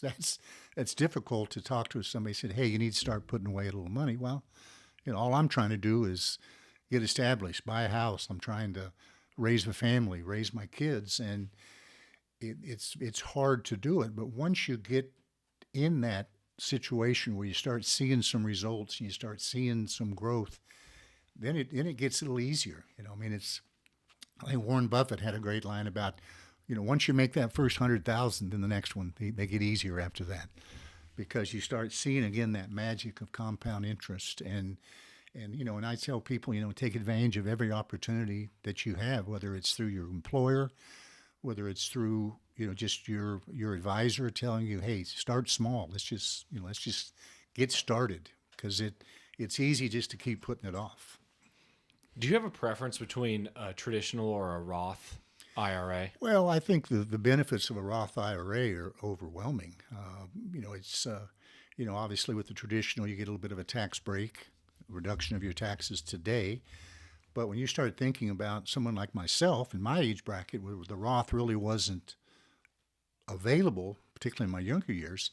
difficult to talk to somebody said, hey, you need to start putting away a little money. Well, all I'm trying to do is get established, buy a house. I'm trying to raise a family, raise my kids. And it's hard to do it. But once you get in that situation where you start seeing some results and you start seeing some growth, then it gets a little easier. I think Warren Buffett had a great line about, once you make that first 100,000, then the next one, they get easier after that, because you start seeing again that magic of compound interest. And I tell people, take advantage of every opportunity that you have, whether it's through your employer, whether it's through, just your advisor telling you, hey, start small. Let's just get started, because it's easy just to keep putting it off. Do you have a preference between a traditional or a Roth IRA? Well, I think the benefits of a Roth IRA are overwhelming. It's obviously with the traditional, you get a little bit of a tax break, reduction of your taxes today. But when you start thinking about someone like myself in my age bracket, where the Roth really wasn't available, particularly in my younger years,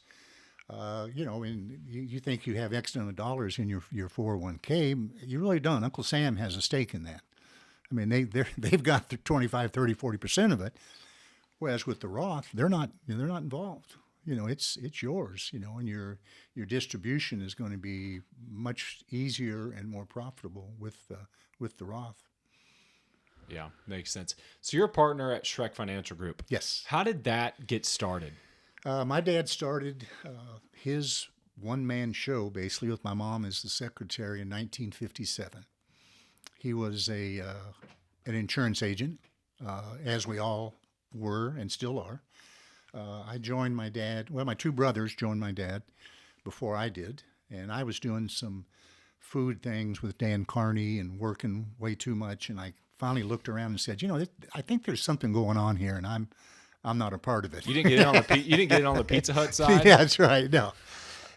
and you think you have X amount of dollars in your 401k, you really don't. Uncle Sam has a stake in that. They've got 25, 30, 40% of it. Whereas with the Roth, they're not involved. It's yours, and your distribution is going to be much easier and more profitable with the Roth. Yeah, makes sense. So you're a partner at Schreck Financial Group. Yes. How did that get started? My dad started his one-man show basically with my mom as the secretary in 1957. He was an insurance agent, as we all were and still are. I joined my dad. Well, my two brothers joined my dad before I did, and I was doing some food things with Dan Carney and working way too much. And I finally looked around and said, I think there's something going on here, and I'm not a part of it. You didn't get it on you didn't get it on the Pizza Hut side. Yeah, that's right. No.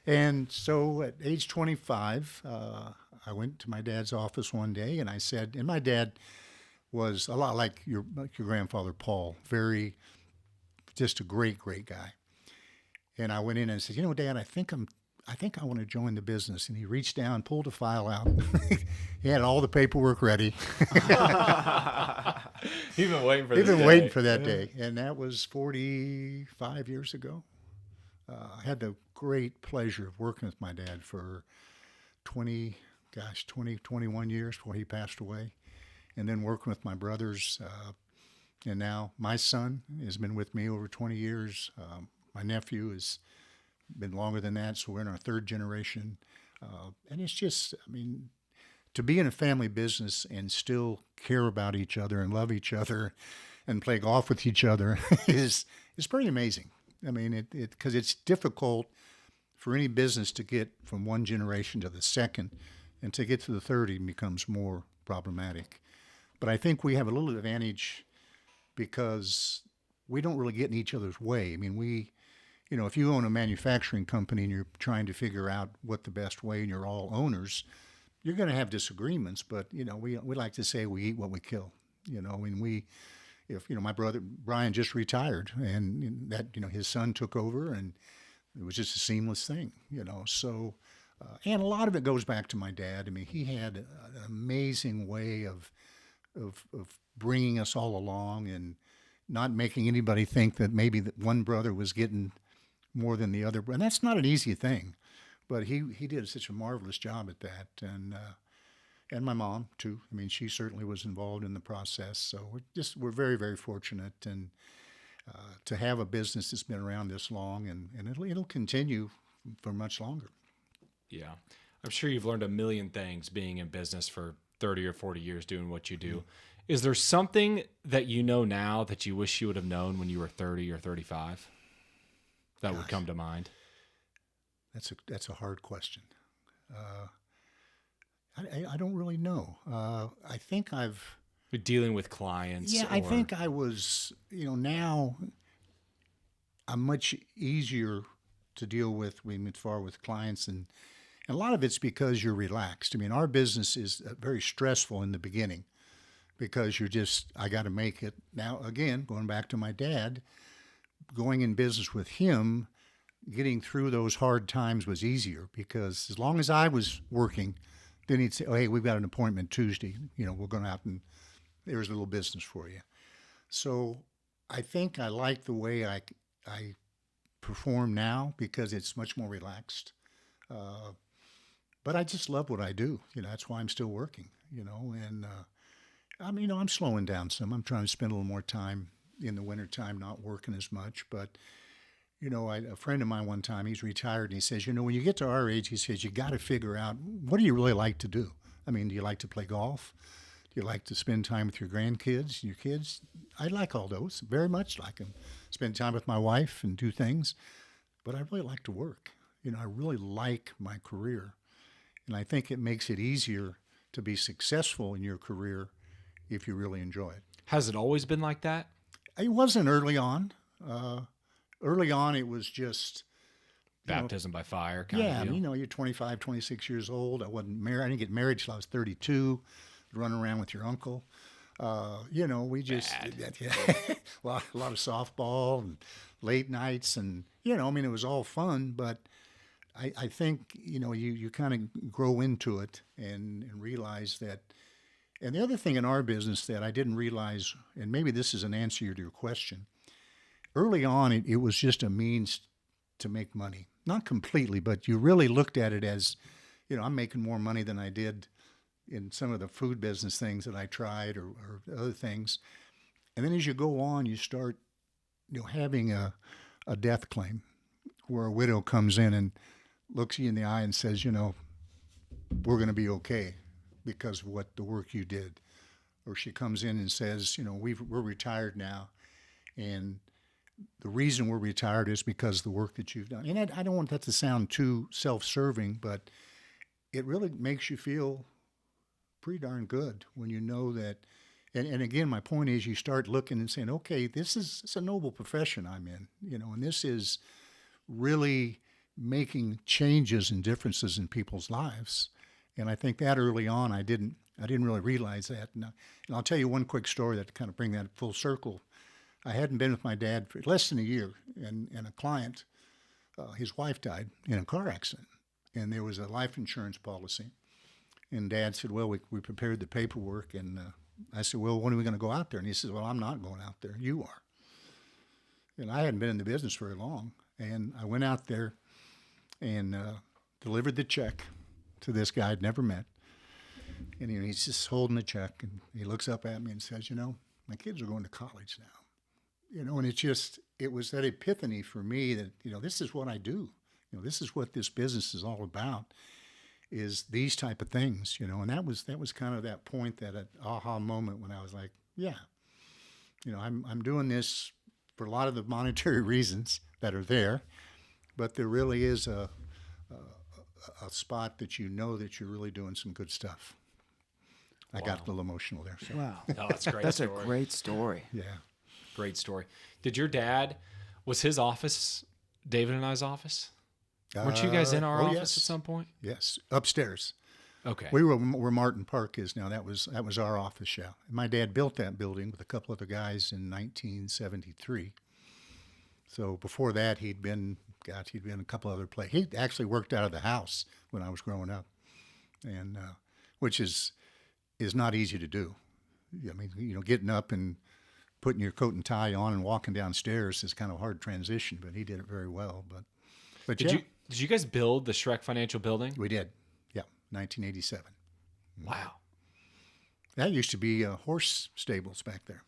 And so at age 25, I went to my dad's office one day, and I said, and my dad was a lot like your grandfather Paul, just a great guy. And I went in and said, Dad, I think I want to join the business. And he reached down, pulled a file out. He had all the paperwork ready. He'd been waiting for He'd this been day. waiting for that day. And that was 45 years ago. I had the great pleasure of working with my dad for 21 years before he passed away. And then working with my brothers. And now my son has been with me over 20 years. My nephew has been longer than that, so we're in our third generation. And it's just, to be in a family business and still care about each other and love each other and play golf with each other is pretty amazing. Because it's difficult for any business to get from one generation to the second, and to get to the third even becomes more problematic. But I think we have a little advantage because we don't really get in each other's way. If you own a manufacturing company and you're trying to figure out what the best way, and you're all owners, you're going to have disagreements. But we like to say we eat what we kill. My brother Brian just retired, and that his son took over, and it was just a seamless thing. So. And a lot of it goes back to my dad. He had an amazing way of bringing us all along and not making anybody think that maybe that one brother was getting more than the other. And that's not an easy thing, but he did such a marvelous job at that. And my mom too. She certainly was involved in the process. So we're very, very fortunate and to have a business that's been around this long, and it'll continue for much longer. Yeah. I'm sure you've learned a million things being in business for 30 or 40 years doing what you do. Is there something that you know now that you wish you would have known when you were 30 or 35 that would come to mind? That's a hard question. I don't really know. I think You're dealing with clients. Yeah, I think I was, now I'm much easier to deal with as far with clients, and a lot of it's because you're relaxed. Our business is very stressful in the beginning because I got to make it. Now, again, going back to my dad, going in business with him, getting through those hard times was easier because as long as I was working, then he'd say, "Oh, hey, we've got an appointment Tuesday. We're going out and there's a little business for you." So I think I like the way I perform now because it's much more relaxed. But I just love what I do. That's why I'm still working, and I'm slowing down some. I'm trying to spend a little more time in the wintertime, not working as much. But, a friend of mine one time, he's retired, and he says, when you get to our age, he says, you got to figure out, what do you really like to do? Do you like to play golf? Do you like to spend time with your grandkids, your kids? I like all those, very much like them. Spend time with my wife and do things. But I really like to work. I really like my career. And I think it makes it easier to be successful in your career if you really enjoy it. Has it always been like that? It wasn't early on. Early on, it was just... Baptism by fire kind of deal? You're 25, 26 years old. I wasn't married. I didn't get married till I was 32. Running around with your uncle. We just... Yeah, a lot of softball and late nights. And, it was all fun, but... I think, you kind of grow into it and realize that. And the other thing in our business that I didn't realize, and maybe this is an answer to your question, early on it was just a means to make money. Not completely, but you really looked at it as, I'm making more money than I did in some of the food business things that I tried or other things. And then as you go on, you start, having a a death claim where a widow comes in and looks you in the eye and says, we're going to be okay because of what the work you did. Or she comes in and says, we're retired now, and the reason we're retired is because of the work that you've done. And I don't want that to sound too self-serving, but it really makes you feel pretty darn good when you know that. And again, my point is, you start looking and saying, okay, it's a noble profession I'm in, and this is really making changes and differences in people's lives. And I think that early on, I didn't really realize that. And I'll tell you one quick story that kind of bring that full circle. I hadn't been with my dad for less than a year, and a client, his wife died in a car accident, and there was a life insurance policy. And Dad said, well, we prepared the paperwork, and I said, well, when are we going to go out there? And he says, well, I'm not going out there. You are. And I hadn't been in the business very long. And I went out there and delivered the check to this guy I'd never met. And he's just holding the check, and he looks up at me and says, my kids are going to college now. And it was that epiphany for me that, this is what I do. This is what this business is all about, is these type of things, and that was kind of that point, that aha moment when I was like, yeah, I'm doing this for a lot of the monetary reasons that are there, but there really is a spot that that you're really doing some good stuff. I got a little emotional there. So. Wow. Oh, that's a great That's story. a great story. Yeah. Great story. Did your dad, was his office David and I's office? Weren't you guys in our office yes. at some point? Yes, upstairs. Okay. We were where Martin Park is now. That was our office, yeah. And my dad built that building with a couple other guys in 1973. So before that, he'd been a couple other places. He actually worked out of the house when I was growing up, and which is not easy to do. I mean, getting up and putting your coat and tie on and walking downstairs is kind of a hard transition, but he did it very well. But Did you guys build the Schreck Financial Building? We did. Yeah, 1987. Wow. That used to be horse stables back there.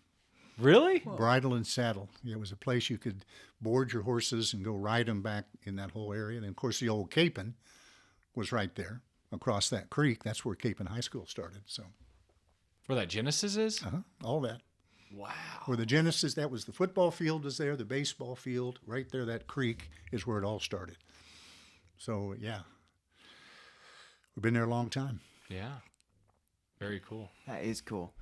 Really? Bridle and saddle. It was a place you could board your horses and go ride them back in that whole area. And of course, the old Capon was right there across that creek. That's where Capon High School started. So, Where that Genesis is? all that. Wow. Where the Genesis, that was the football field was there, the baseball field, right there, that creek is where it all started. So, yeah. We've been there a long time. Yeah. Very cool. That is cool.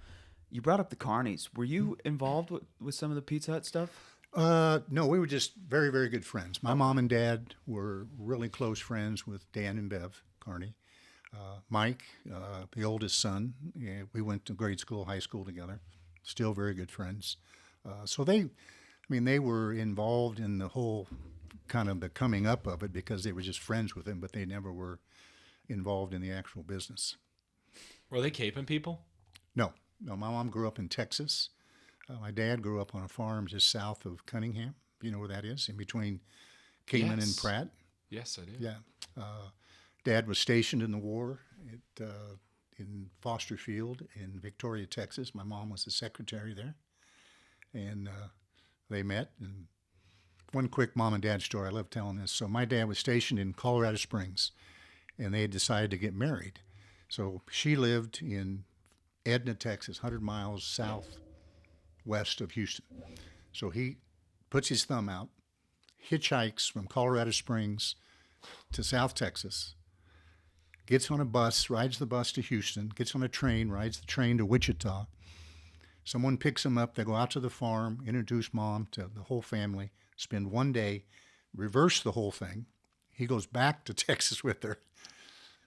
You brought up the Carneys. Were you involved with some of the Pizza Hut stuff? No, we were just very, very good friends. My mom and dad were really close friends with Dan and Bev Carney. Mike, the oldest son, we went to grade school, high school together. Still very good friends. So they were involved in the whole kind of the coming up of it because they were just friends with him, but they never were involved in the actual business. Were they Capon people? No, my mom grew up in Texas. My dad grew up on a farm just south of Cunningham. You know where that is? In between Kingman and Pratt. Yes, I do. Yeah. Dad was stationed in the war in Foster Field in Victoria, Texas. My mom was the secretary there. And they met. And one quick mom and dad story, I love telling this. So my dad was stationed in Colorado Springs, and they had decided to get married. So she lived in Edna, Texas, 100 miles southwest of Houston. So he puts his thumb out, hitchhikes from Colorado Springs to South Texas, gets on a bus, rides the bus to Houston, gets on a train, rides the train to Wichita. Someone picks him up. They go out to the farm, introduce mom to the whole family, spend one day, reverse the whole thing. He goes back to Texas with her,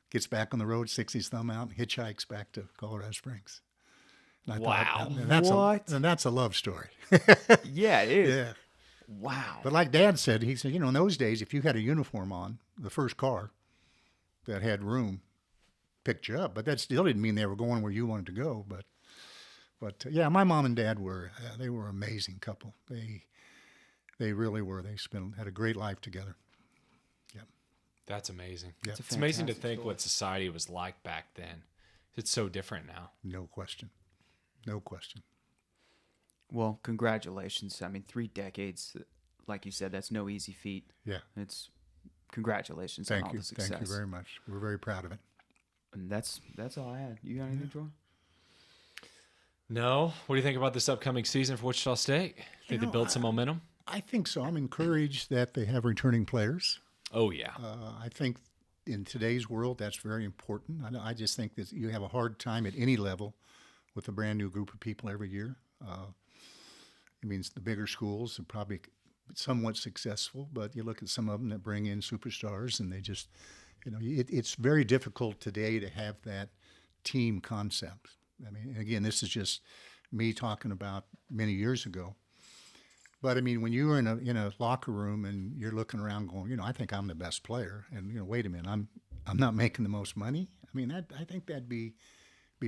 gets back on the road, sticks his thumb out, and hitchhikes back to Colorado Springs. And I Wow. thought, that's a love story. Yeah, it is. Yeah. Wow. But like Dad said, he said, in those days, if you had a uniform on, the first car that had room picked you up. But that still didn't mean they were going where you wanted to go. But yeah, my mom and dad were they were an amazing couple. They really were. They had a great life together. Yeah. That's amazing. Yeah. It's amazing to fantastic think story. what society was like back then. It's so different now. No question. No question. Well, congratulations. I mean, 3 decades. like you said, that's no easy feat. Yeah. It's congratulations on all the success. Thank you very much. We're very proud of it. And that's all I had. You got anything, Troy? No. What do you think about this upcoming season for Wichita State? Think they build some momentum? I think so. I'm encouraged that they have returning players. Oh, yeah. I think in today's world, that's very important. I just think that you have a hard time at any level with a brand new group of people every year. It means the bigger schools are probably somewhat successful, but you look at some of them that bring in superstars, and they just, it's very difficult today to have that team concept. I mean, again, this is just me talking about many years ago. But I mean, when you were in a locker room and you're looking around, going, I think I'm the best player, and wait a minute, I'm not making the most money. I mean, I think that'd be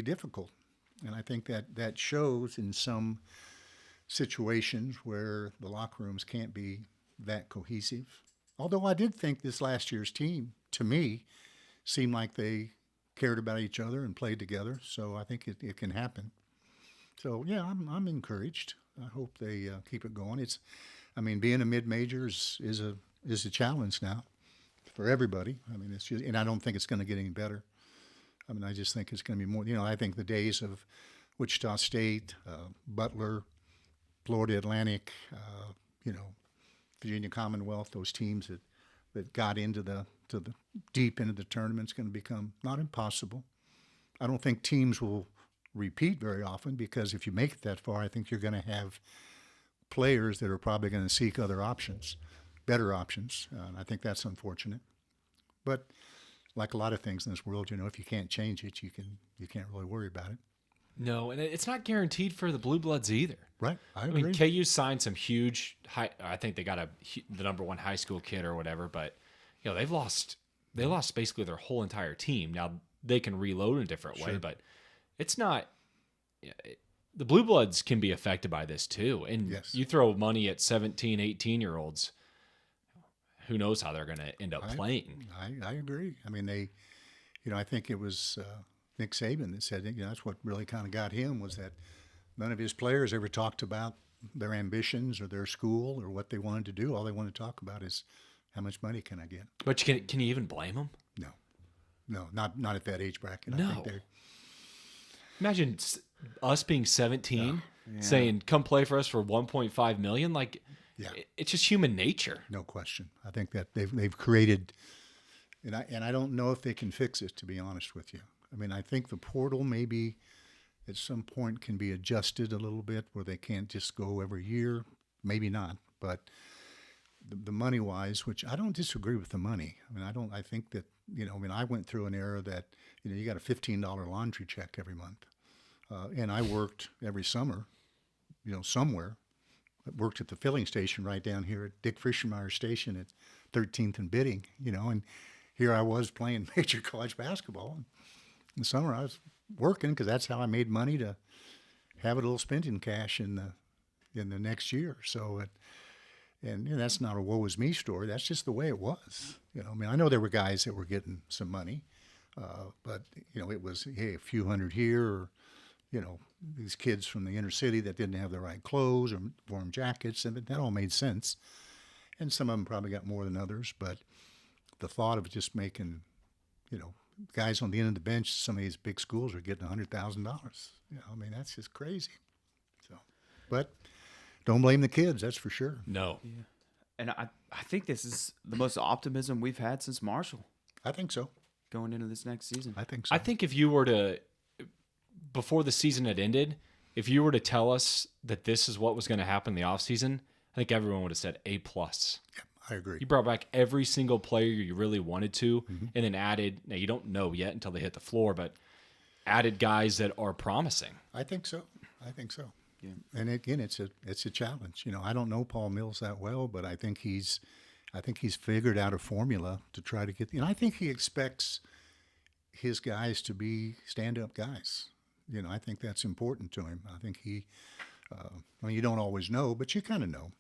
difficult, and I think that shows in some situations where the locker rooms can't be that cohesive. Although I did think this last year's team, to me, seemed like they cared about each other and played together. So I think it can happen. So yeah, I'm encouraged. I hope they keep it going. Being a mid-major is a challenge now for everybody. I mean, and I don't think it's going to get any better. I mean, I just think it's going to be more. I think the days of Wichita State, Butler, Florida Atlantic, Virginia Commonwealth, those teams that got into the deep into the tournament is going to become not impossible. I don't think teams will repeat very often, because if you make it that far, I think you're going to have players that are probably going to seek other options, better options. I think that's unfortunate. But like a lot of things in this world, if you can't change it, you can't really worry about it. No, and it's not guaranteed for the Blue Bloods either. Right, I mean, agree. KU signed some huge I think they got the number one high school kid or whatever, but they lost basically their whole entire team. Now they can reload in a different way, but it's not. The Blue Bloods can be affected by this too, and yes. You throw money at 17, 18-year-olds. Who knows how they're going to end up playing? I agree. I mean, I think it was Nick Saban that said, that's what really kind of got him, was that none of his players ever talked about their ambitions or their school or what they wanted to do. All they wanted to talk about is how much money can I get. But can you even blame them? No, not at that age bracket. No. I think imagine us being 17, saying, "Come play for us for $1.5 million." Like, it's just human nature. No question. I think that they've created, and I don't know if they can fix it, to be honest with you. I mean, I think the portal maybe at some point can be adjusted a little bit, where they can't just go every year. Maybe not, but the money wise, which I don't disagree with the money. I mean, I think that, I went through an era that, you got a $15 laundry check every month. And I worked every summer, somewhere. I worked at the filling station right down here at Dick Fischermeyer Station at 13th and Bidding, and here I was playing major college basketball. In the summer I was working, because that's how I made money to have a little spending cash in the next year. So that's not a woe is me story. That's just the way it was. I know there were guys that were getting some money, but it was, hey, a few hundred here, or these kids from the inner city that didn't have the right clothes or warm jackets, and that all made sense. And some of them probably got more than others, but the thought of just making, guys on the end of the bench, some of these big schools are getting $100,000. That's just crazy. So, but don't blame the kids, that's for sure. No. Yeah. And I think this is the most optimism we've had since Marshall. I think so. Going into this next season. I think so. I think if you were to, before the season had ended, if you were to tell us that this is what was going to happen in the offseason, I think everyone would have said A+. Yeah, I agree. You brought back every single player you really wanted to, and then added, now you don't know yet until they hit the floor, but added guys that are promising. I think so. Yeah. And again, it's a challenge. I don't know Paul Mills that well, but I think he's figured out a formula to try to get. I think he expects his guys to be stand-up guys. I think that's important to him. I think he. You don't always know, but you kind of know.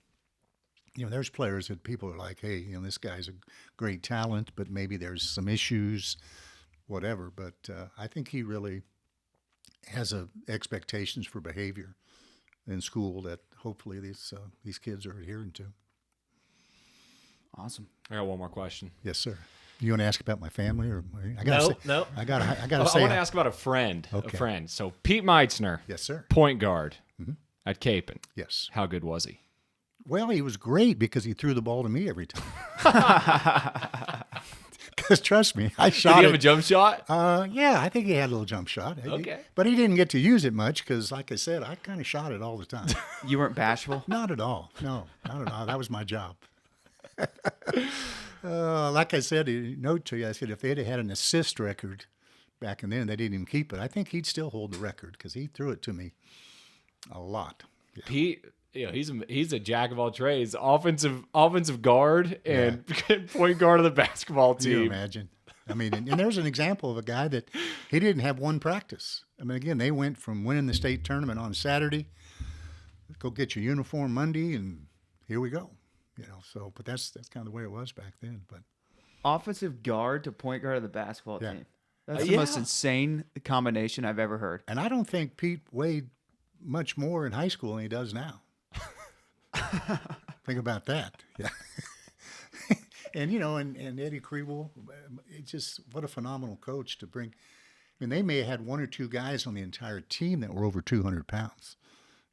There's players that people are like, hey, this guy's a great talent, but maybe there's some issues, whatever. But I think he really has expectations for behavior in school that hopefully these kids are adhering to. Awesome. I got one more question. Yes, sir. You want to ask about my family, or I gotta No, say, no. I gotta I say, want to ask about a friend. Okay. A friend. So Pete Meitzner, yes, sir. point guard at Capon. Yes. How good was he? Well, he was great because he threw the ball to me every time. Because trust me, I Did shot he have a it. jump shot? Yeah, I think he had a little jump shot. Okay. But he didn't get to use it much because, like I said, I kind of shot it all the time. You weren't bashful? Not at all. No, not at all. That was my job. Like I said, a note to you, I said if they'd have had an assist record back in then, they didn't even keep it. I think he'd still hold the record because he threw it to me a lot. Yeah. Pete, he's a jack of all trades, offensive guard and point guard of the basketball Can you team. imagine? I mean, and there's an example of a guy that he didn't have one practice. I mean, again, they went from winning the state tournament on Saturday, go get your uniform Monday, and here we go. So, but that's kind of the way it was back then. But Offensive guard to point guard of the basketball Yeah. team. That's the Yeah. most insane combination I've ever heard. and I don't think Pete weighed much more in high school than he does now. Think about that. Yeah. And and Eddie Kriebel, it's just what a phenomenal coach to bring. I mean, they may have had one or two guys on the entire team that were over 200 pounds.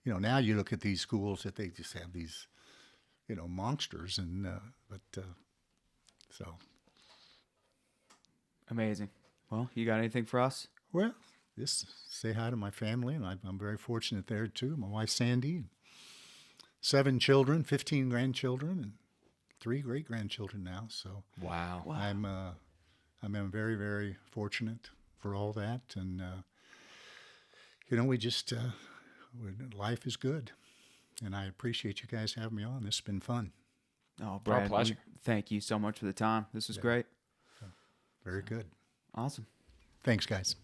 Now you look at these schools that they just have these, monsters, and so. Amazing. Well, you got anything for us? Well, just say hi to my family, and I'm very fortunate there too. My wife Sandy, and 7 children, 15 grandchildren, and 3 great grandchildren now. So Wow. I'm very, very fortunate for all that, and we just life is good, and I appreciate you guys having me on. This has been fun. Oh, Brad, pleasure. thank you so much for the time. This was great. Very good. Awesome. Thanks, guys.